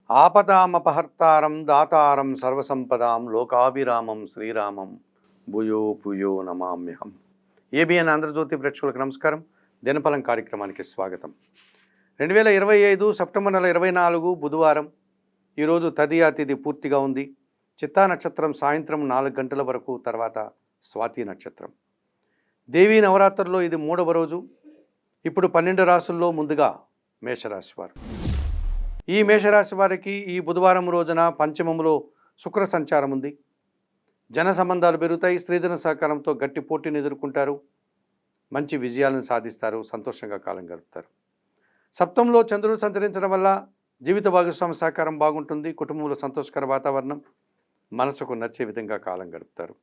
ఆపదామపహర్తారం దాతారం సర్వసంపదాం లోకాభిరామం శ్రీరామం భూయో భూయో నమామ్యహం. ఏబిఎన్ ఆంధ్రజ్యోతి ప్రేక్షకులకు నమస్కారం. దినఫలం కార్యక్రమానికి స్వాగతం. 2025 సెప్టెంబర్ నెల 24 బుధవారం. ఈరోజు తదియా తిథి పూర్తిగా ఉంది. చిత్తా నక్షత్రం సాయంత్రం 4 గంటల వరకు, తర్వాత స్వాతి నక్షత్రం. దేవీ నవరాత్రుల్లో ఇది 3వ రోజు. ఇప్పుడు 12 రాశుల్లో ముందుగా మేషరాశి వారు. ఈ మేషరాశి వారికి ఈ బుధవారం రోజున పంచమంలో శుక్ర సంచారం ఉంది. జన సంబంధాలు పెరుగుతాయి. స్త్రీజన సహకారంతో గట్టి పోటీని ఎదుర్కొంటారు. మంచి విజయాలను సాధిస్తారు. సంతోషంగా కాలం గడుపుతారు. సప్తంలో చంద్రుడు సంచరించడం వల్ల జీవిత భాగస్వామి సహకారం బాగుంటుంది. కుటుంబంలో సంతోషకర వాతావరణం, మనసుకు నచ్చే విధంగా కాలం గడుపుతారు.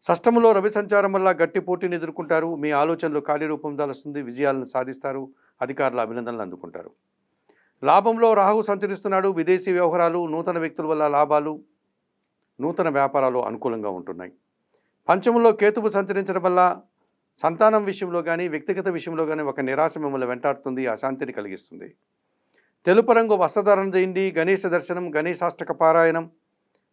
షష్టంలో రవి సంచారం వల్ల గట్టి పోటీని ఎదుర్కొంటారు. మీ ఆలోచనలు కార్యరూపం దాలుస్తుంది. విజయాలను సాధిస్తారు. అధికారుల అభినందనలు అందుకుంటారు. లాభంలో రాహు సంచరిస్తున్నాడు. విదేశీ వ్యవహారాలు, నూతన వ్యక్తుల వల్ల లాభాలు, నూతన వ్యాపారాలు అనుకూలంగా ఉంటున్నాయి. పంచమంలో కేతువు సంచరించడం వల్ల సంతానం విషయంలో కానీ, వ్యక్తిగత విషయంలో కానీ ఒక నిరాశ మిమ్మల్ని వెంటాడుతుంది, అశాంతిని కలిగిస్తుంది. తెలుపు రంగు వస్త్రధారణ చేయండి. గణేశ దర్శనం, గణేశాష్టక పారాయణం,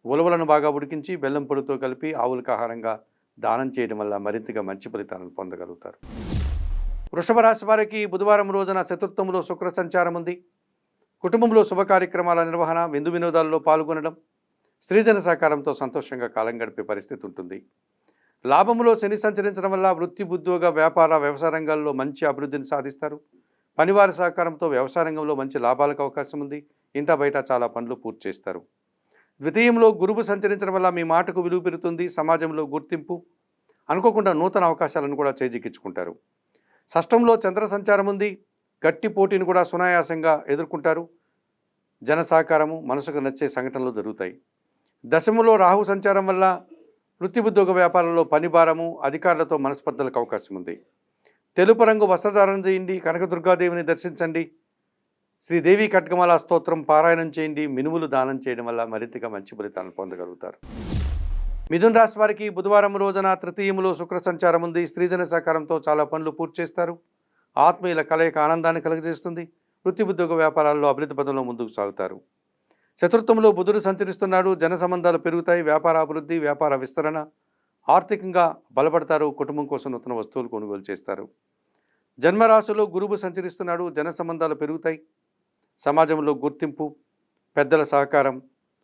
ఉలవలను బాగా ఉడికించి బెల్లం పొడితో కలిపి ఆవులకు ఆహారంగా దానం చేయడం వల్ల మరింతగా మంచి ఫలితాలను పొందగలుగుతారు. వృషభ రాశి వారికి బుధవారం రోజున చతుర్థంలో శుక్ర సంచారం ఉంది. కుటుంబంలో శుభ కార్యక్రమాల నిర్వహణ, విందు వినోదాల్లో పాల్గొనడం, స్త్రీజన సహకారంతో సంతోషంగా కాలం గడిపే పరిస్థితి ఉంటుంది. లాభంలో శని సంచరించడం వల్ల వృత్తి, ఉద్యోగ, వ్యాపార, వ్యవసాయ రంగాల్లో మంచి అభివృద్ధిని సాధిస్తారు. పనివారి సహకారంతో వ్యవసాయ రంగంలో మంచి లాభాలకు అవకాశం ఉంది. ఇంట బయట చాలా పనులు పూర్తి చేస్తారు. ద్వితీయంలో గురువు సంచరించడం వల్ల మీ మాటకు విలువ పెరుగుతుంది. సమాజంలో గుర్తింపు, అనుకోకుండా నూతన అవకాశాలను కూడా చేజిక్కించుకుంటారు. షష్టంలో చంద్ర సంచారం ఉంది. గట్టి పోటీని కూడా సునాయాసంగా ఎదుర్కొంటారు. జన సహకారము, మనసుకు నచ్చే సంఘటనలు జరుగుతాయి. దశములో రాహు సంచారం వల్ల వృత్తి, ఉద్యోగ, వ్యాపారంలో పని భారము, అధికారులతో మనస్పర్ధలకు అవకాశం ఉంది. తెలుపు రంగు వస్త్రధారణ చేయండి. కనకదుర్గాదేవిని దర్శించండి. శ్రీదేవి ఖడ్గమాల స్తోత్రం పారాయణం చేయండి. మినుములు దానం చేయడం వల్ల మరింతగా మంచి ఫలితాలను పొందగలుగుతారు. మిథున రాశి వారికి బుధవారం రోజున తృతీయములో శుక్ర సంచారం ఉంది. స్త్రీజన సహకారంతో చాలా పనులు పూర్తి చేస్తారు. ఆత్మీయుల కలయిక ఆనందాన్ని కలుగజేస్తుంది. వృత్తి, ఉద్యోగ, వ్యాపారాల్లో అభివృద్ధి పదంలో ముందుకు సాగుతారు. చతుర్థంలో బుధుడు సంచరిస్తున్నాడు. జన సంబంధాలు పెరుగుతాయి. వ్యాపార అభివృద్ధి, వ్యాపార విస్తరణ, ఆర్థికంగా బలపడతారు. కుటుంబం కోసం నూతన వస్తువులు కొనుగోలు చేస్తారు. జన్మరాశిలో గురువు సంచరిస్తున్నాడు. జన సంబంధాలు పెరుగుతాయి. సమాజంలో గుర్తింపు, పెద్దల సహకారం,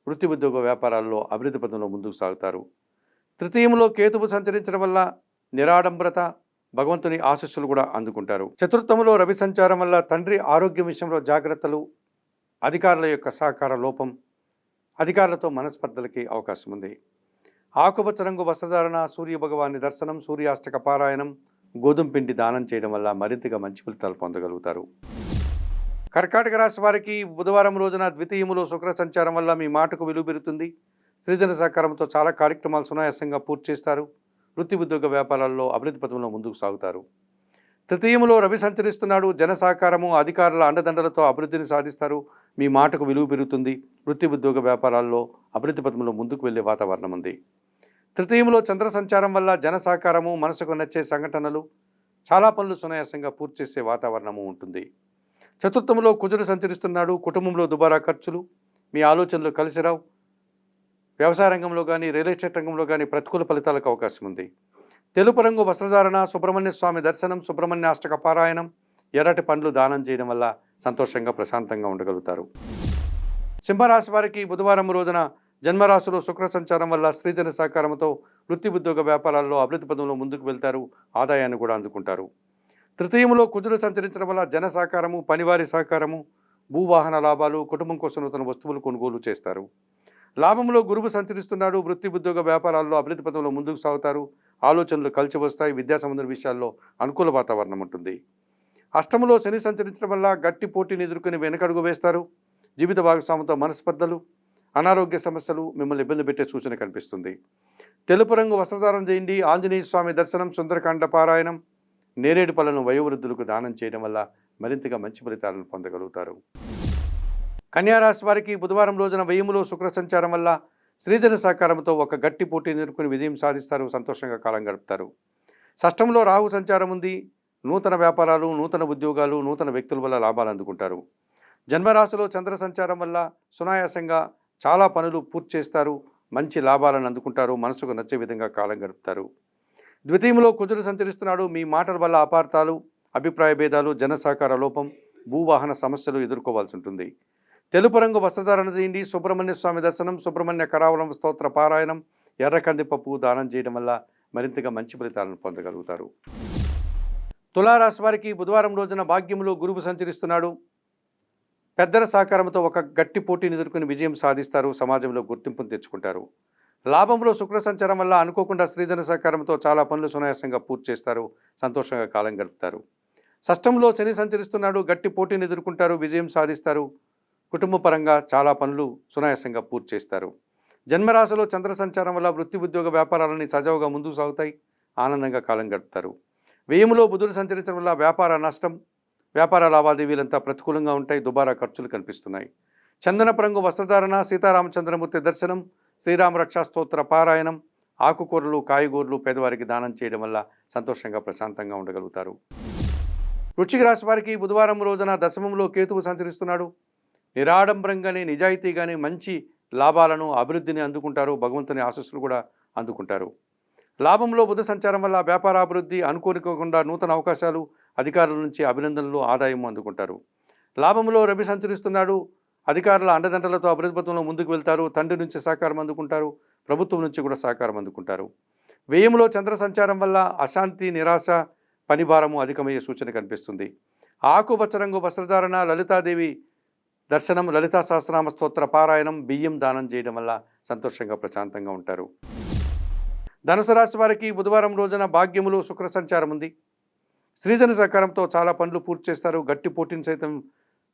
వృత్తి, ఉద్యోగ, వ్యాపారాల్లో అభివృద్ధి పదంలో ముందుకు సాగుతారు. తృతీయంలో కేతువు సంచరించడం వల్ల నిరాడంబరత, భగవంతుని ఆశీస్సులు కూడా అందుకుంటారు. చతుర్థంలో రవి సంచారం వల్ల తండ్రి ఆరోగ్యం విషయంలో జాగ్రత్తలు, అధికారుల యొక్క సహకార లోపం, అధికారులతో మనస్పర్ధలకి అవకాశం ఉంది. ఆకుపచ్చ రంగు వస్త్రధారణ, సూర్య భగవాని దర్శనం, సూర్యాష్టక పారాయణం, గోధుమ పిండి దానం చేయడం వల్ల మరింతగా మంచి ఫలితాలు పొందగలుగుతారు. కర్కాటక రాశి వారికి బుధవారం రోజున ద్వితీయములో శుక్ర సంచారం వల్ల మీ మాటకు విలువ పెరుగుతుంది. సృజన సహకారంతో చాలా కార్యక్రమాలు సునాయాసంగా పూర్తి చేస్తారు. వృత్తి, ఉద్యోగ, వ్యాపారాల్లో అభివృద్ధి పథంలో ముందుకు సాగుతారు. తృతీయములో రవి సంచరిస్తున్నాడు. జన సహకారము, అధికారుల అండదండలతో అభివృద్ధిని సాధిస్తారు. మీ మాటకు విలువ పెరుగుతుంది. వృత్తి, ఉద్యోగ, వ్యాపారాల్లో అభివృద్ధి పథంలో ముందుకు వెళ్లే వాతావరణం ఉంది. తృతీయములో చంద్ర సంచారం వల్ల జన సహకారము, మనసుకు నచ్చే సంఘటనలు, చాలా పనులు సునాయాసంగా పూర్తి చేసే వాతావరణము ఉంటుంది. చతుర్థంలో కుజుడు సంచరిస్తున్నాడు. కుటుంబంలో దుబారా ఖర్చులు, మీ ఆలోచనలు కలిసిరావు. వ్యవసాయ రంగంలో కానీ, రియల్ ఎస్టేట్ రంగంలో కానీ ప్రతికూల ఫలితాలకు అవకాశం ఉంది. తెలుపు రంగు వస్త్రధారణ, సుబ్రహ్మణ్య స్వామి దర్శనం, సుబ్రహ్మణ్య అష్టక పారాయణం, ఎర్రటి పండ్లు దానం చేయడం వల్ల సంతోషంగా ప్రశాంతంగా ఉండగలుగుతారు. సింహరాశి వారికి బుధవారం రోజున జన్మరాశిలో శుక్ర సంచారం వల్ల స్త్రీజన సహకారంతో వృత్తి, ఉద్యోగ, వ్యాపారాల్లో అభివృద్ధి పదంలో ముందుకు వెళ్తారు. ఆదాయాన్ని కూడా అందుకుంటారు. తృతీయంలో కుజుడు సంచరించడం వల్ల జన సహకారము, పనివారి సహకారము, భూవాహన లాభాలు, కుటుంబం కోసం నూతన వస్తువులు కొనుగోలు చేస్తారు. లాభంలో గురువు సంచరిస్తున్నాడు. వృత్తి, ఉద్యోగ, వ్యాపారాల్లో అభివృద్ధి పథంలో ముందుకు సాగుతారు. ఆలోచనలు కలిసి వస్తాయి. విద్యా సంబంధ విషయాల్లో అనుకూల వాతావరణం ఉంటుంది. అష్టములో శని సంచరించడం వల్ల గట్టి పోటీని ఎదుర్కొని వెనకడుగు వేస్తారు. జీవిత భాగస్వామితో మనస్పర్ధలు, అనారోగ్య సమస్యలు మిమ్మల్ని ఇబ్బంది పెట్టే సూచన కనిపిస్తుంది. తెలుపు రంగు వస్త్రధారణ చేయండి. ఆంజనేయ స్వామి దర్శనం, సుందరకాండ పారాయణం, నేరేడు పళ్ళను వయోవృద్ధులకు దానం చేయడం వల్ల మరింతగా మంచి ఫలితాలను పొందగలుగుతారు. కన్యారాశి వారికి బుధవారం రోజున వ్యయములో శుక్ర సంచారం వల్ల స్త్రీజన సహకారంతో ఒక గట్టి పోటీని ఎదుర్కొని విజయం సాధిస్తారు. సంతోషంగా కాలం గడుపుతారు. షష్టంలో రాహు సంచారం ఉంది. నూతన వ్యాపారాలు, నూతన ఉద్యోగాలు, నూతన వ్యక్తుల వల్ల లాభాలు అందుకుంటారు. జన్మరాశిలో చంద్ర సంచారం వల్ల సునాయాసంగా చాలా పనులు పూర్తి చేస్తారు, మంచి లాభాలను అందుకుంటారు, మనసుకు నచ్చే విధంగా కాలం గడుపుతారు. ద్వితీయంలో కుజుడు సంచరిస్తున్నాడు. మీ మాటల వల్ల అపార్థాలు, అభిప్రాయ భేదాలు, జన సహకార లోపం, భూవాహన సమస్యలు ఎదుర్కోవాల్సి ఉంటుంది. తెలుపు రంగు వస్త్రధారణ చేయండి. సుబ్రహ్మణ్య స్వామి దర్శనం, సుబ్రహ్మణ్య కరావలం స్తోత్ర పారాయణం, ఎర్ర కందిపప్పు దానం చేయడం వల్ల మరింతగా మంచి ఫలితాలను పొందగలుగుతారు. తులారాశి వారికి బుధవారం రోజున భాగ్యంలో గురువు సంచరిస్తున్నాడు. పెద్దల సహకారంతో ఒక గట్టి పోటీని ఎదుర్కొని విజయం సాధిస్తారు, సమాజంలో గుర్తింపును తెచ్చుకుంటారు. లాభంలో శుక్ర సంచారం వల్ల అనుకోకుండా స్త్రీజన సహకారంతో చాలా పనులు సునాయాసంగా పూర్తి చేస్తారు, సంతోషంగా కాలం గడుపుతారు. షష్టంలో శని సంచరిస్తున్నాడు. గట్టి పోటీని ఎదుర్కొంటారు, విజయం సాధిస్తారు. కుటుంబ పరంగా చాలా పనులు సునాయాసంగా పూర్తి చేస్తారు. జన్మరాశిలో చంద్ర సంచారం వల్ల వృత్తి ఉద్యోగ వ్యాపారాలని సజావుగా ముందుకు సాగుతాయి, ఆనందంగా కాలం గడుపుతారు. వ్యయంలో బుధుడు సంచరించడం వల్ల వ్యాపార నష్టం, వ్యాపార లావాదేవీలంతా ప్రతికూలంగా ఉంటాయి, దుబారా ఖర్చులు కనిపిస్తున్నాయి. చందనపు రంగు వస్త్రధారణ, సీతారామచంద్రమూర్తి దర్శనం, శ్రీరామ రక్షా స్తోత్ర పారాయణం, ఆకుకూరలు కాయగూరలు పేదవారికి దానం చేయడం వల్ల సంతోషంగా ప్రశాంతంగా ఉండగలుగుతారు. వృశ్చిక రాశి వారికి బుధవారం రోజున దశమంలో కేతువు సంచరిస్తున్నాడు. నిరాడంబరంగానే నిజాయితీగానే మంచి లాభాలను అభివృద్ధిని అందుకుంటారు, భగవంతుని ఆశీస్సులు కూడా అందుకుంటారు. లాభంలో బుధ సంచారం వల్ల వ్యాపారాభివృద్ధి, అనుకోనికోకుండా నూతన అవకాశాలు, అధికారుల నుంచి అభినందనలు, ఆదాయం అందుకుంటారు. లాభంలో రవి సంచరిస్తున్నాడు. అధికారుల అండదండలతో అభివృద్ధి పథంలో ముందుకు వెళ్తారు, తండ్రి నుంచి సహకారం అందుకుంటారు, ప్రభుత్వం నుంచి కూడా సహకారం అందుకుంటారు. వ్యయంలో చంద్ర సంచారం వల్ల అశాంతి, నిరాశ, పనిభారము అధికమయ్యే సూచన కనిపిస్తుంది. ఆకుపచ్చ రంగు వస్త్రధారణ, లలితాదేవి దర్శనం, లలితా సహస్రనామ స్తోత్ర పారాయణం, బియ్యం దానం చేయడం వల్ల సంతోషంగా ప్రశాంతంగా ఉంటారు. ధనుసు రాశి వారికి బుధవారం రోజున భాగ్యములో శుక్ర సంచారం ఉంది. స్త్రీజన సహకారంతో చాలా పనులు పూర్తి చేస్తారు, గట్టి పోటీని సైతం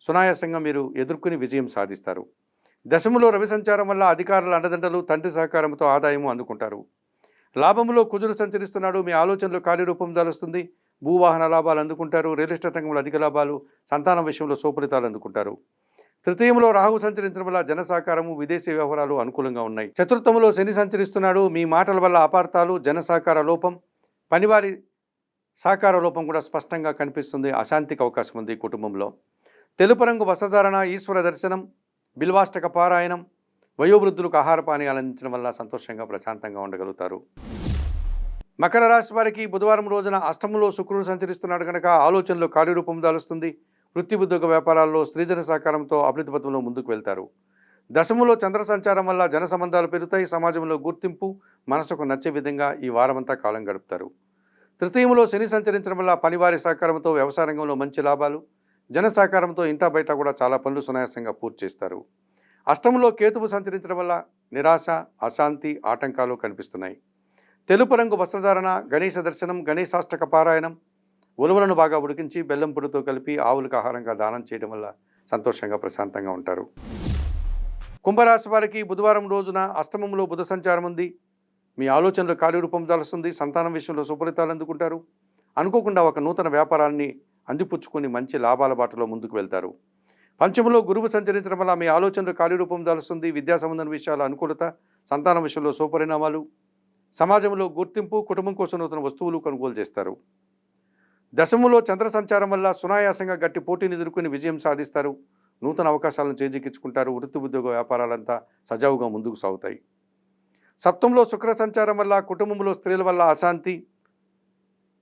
సునాయాసంగా మీరు ఎదుర్కొని విజయం సాధిస్తారు. దశములో రవి సంచారం వల్ల అధికారుల అండదండలు, తండ్రి సహకారంతో ఆదాయము అందుకుంటారు. లాభములో కుజుడు సంచరిస్తున్నాడు. మీ ఆలోచనలు కార్యరూపం దాలుస్తుంది, భూవాహన లాభాలు అందుకుంటారు, రియల్ ఎస్టేట్ రంగంలో అధిక లాభాలు, సంతానం విషయంలో సుఫలితాలు అందుకుంటారు. తృతీయంలో రాహు సంచరించడం వల్ల జన సహకారము, విదేశీ వ్యవహారాలు అనుకూలంగా ఉన్నాయి. చతుర్థంలో శని సంచరిస్తున్నాడు. మీ మాటల వల్ల అపార్థాలు, జన సహకార లోపం, పనివారి సహకార లోపం కూడా స్పష్టంగా కనిపిస్తుంది, అశాంతికి అవకాశం ఉంది కుటుంబంలో. తెలుపు రంగు వస్త్రధారణ, ఈశ్వర దర్శనం, బిల్వాష్టక పారాయణం, వయోవృద్ధులకు ఆహార పానీయాలు అందించడం వల్ల సంతోషంగా ప్రశాంతంగా ఉండగలుగుతారు. మకర రాశి వారికి బుధవారం రోజున అష్టమంలో శుక్రుడు సంచరిస్తున్నాడు కనుక ఆలోచనలో కార్యరూపం దాలుస్తుంది, వృత్తి ఉద్యోగ వ్యాపారాల్లో స్త్రీజన సహకారంతో అభివృద్ధి పథంలో ముందుకు వెళ్తారు. దశములో చంద్ర సంచారం వల్ల జన సంబంధాలు పెరుగుతాయి, సమాజంలో గుర్తింపు, మనసుకు నచ్చే విధంగా ఈ వారమంతా కాలం గడుపుతారు. తృతీయంలో శని సంచరించడం వల్ల పనివారి సహకారంతో వ్యవసాయ రంగంలో మంచి లాభాలు, జన సహకారంతో ఇంటా బయట కూడా చాలా పనులు సునాయాసంగా పూర్తి చేస్తారు. అష్టమంలో కేతువు సంచరించడం వల్ల నిరాశ, అశాంతి, ఆటంకాలు కనిపిస్తున్నాయి. తెలుపు రంగు వస్త్రధారణ, గణేశ దర్శనం, గణేశాష్టక పారాయణం, ఉలవలను బాగా ఉడికించి బెల్లం పొడితో కలిపి ఆవులకు ఆహారంగా దానం చేయడం వల్ల సంతోషంగా ప్రశాంతంగా ఉంటారు. కుంభరాశి వారికి బుధవారం రోజున అష్టమంలో బుధ సంచారం ఉంది. మీ ఆలోచనలు కార్యరూపం దాలుస్తుంది, సంతానం విషయంలో సుఫలితాలు అందుకుంటారు, అనుకోకుండా ఒక నూతన వ్యాపారాన్ని అందిపుచ్చుకొని మంచి లాభాల బాటలో ముందుకు వెళ్తారు. పంచమంలో గురువు సంచరించడం వల్ల మీ ఆలోచనలు కార్యరూపం దాలుస్తుంది, విద్యా సంబంధం విషయాల అనుకూలత, సంతానం విషయంలో సుపరిణామాలు, సమాజంలో గుర్తింపు, కుటుంబం కోసం నూతన వస్తువులు కొనుగోలు చేస్తారు. దశములో చంద్ర సంచారం వల్ల సునాయాసంగా గట్టి పోటీని ఎదుర్కొని విజయం సాధిస్తారు, నూతన అవకాశాలను చేజిక్కించుకుంటారు, వృత్తి ఉద్యోగ వ్యాపారాలంతా సజావుగా ముందుకు సాగుతాయి. సప్తంలో శుక్ర సంచారం వల్ల కుటుంబంలో స్త్రీల వల్ల అశాంతి,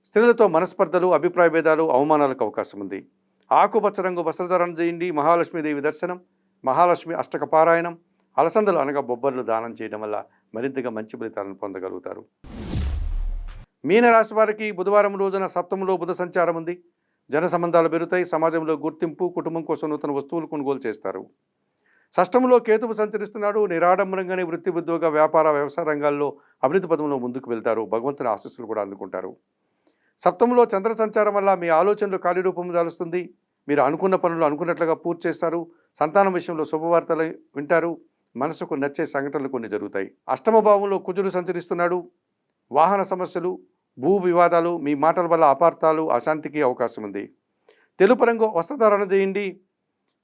స్త్రీలతో మనస్పర్ధలు, అభిప్రాయ భేదాలు, అవమానాలకు అవకాశం ఉంది. ఆకుపచ్చ రంగు వస్త్రధారణ చేయండి. మహాలక్ష్మీదేవి దర్శనం, మహాలక్ష్మి అష్టక పారాయణం, అలసందలు అనగా బొబ్బర్లు దానం చేయడం వల్ల మరింతగా మంచి ఫలితాలను పొందగలుగుతారు. మీనరాశి వారికి బుధవారం రోజున సప్తమంలో బుధ సంచారం ఉంది. జన సంబంధాలు పెరుగుతాయి, సమాజంలో గుర్తింపు, కుటుంబం కోసం నూతన వస్తువులు కొనుగోలు చేస్తారు. షష్టంలో కేతువు సంచరిస్తున్నాడు. నిరాడంబరంగానే వృత్తి ఉద్యోగ వ్యాపార వ్యవసాయ రంగాల్లో అభివృద్ధి పథంలో ముందుకు వెళ్తారు, భగవంతుని ఆశీస్సులు కూడా అందుకుంటారు. సప్తమంలో చంద్ర సంచారం వల్ల మీ ఆలోచనలు కార్యరూపం దాలుస్తుంది, మీరు అనుకున్న పనులు అనుకున్నట్లుగా పూర్తి చేస్తారు, సంతానం విషయంలో శుభవార్తలు వింటారు, మనసుకు నచ్చే సంఘటనలు కొన్ని జరుగుతాయి. అష్టమ భావంలో కుజుడు సంచరిస్తున్నాడు. వాహన సమస్యలు, భూ వివాదాలు, మీ మాటల వల్ల అపార్థాలు, అశాంతికి అవకాశం ఉంది. తెలుపు రంగు వస్త్రధారణ చేయండి.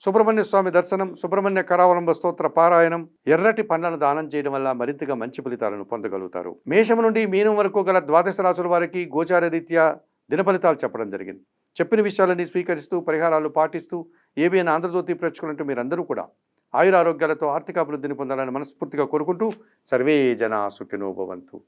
సుబ్రహ్మణ్య స్వామి దర్శనం, సుబ్రహ్మణ్య కరావలంబ స్తోత్ర పారాయణం, ఎర్రటి పండ్లను దానం చేయడం వల్ల మరింతగా మంచి ఫలితాలను పొందగలుగుతారు. మేషం నుండి మీనం వరకు గల ద్వాదశ రాశుల వారికి గోచార రీత్యా దిన ఫలితాలు చెప్పడం జరిగింది. చెప్పిన విషయాలన్నీ స్వీకరిస్తూ పరిహారాలు పాటిస్తూ ఏబిఎన్ ఆంధ్రజ్యోతి ప్రేక్షకులంటూ మీరందరూ కూడా ఆయురారోగ్యాలతో ఆర్థిక అభివృద్ధిని పొందాలని మనస్ఫూర్తిగా కోరుకుంటూ సర్వే జనా సుఖినో భవంతు.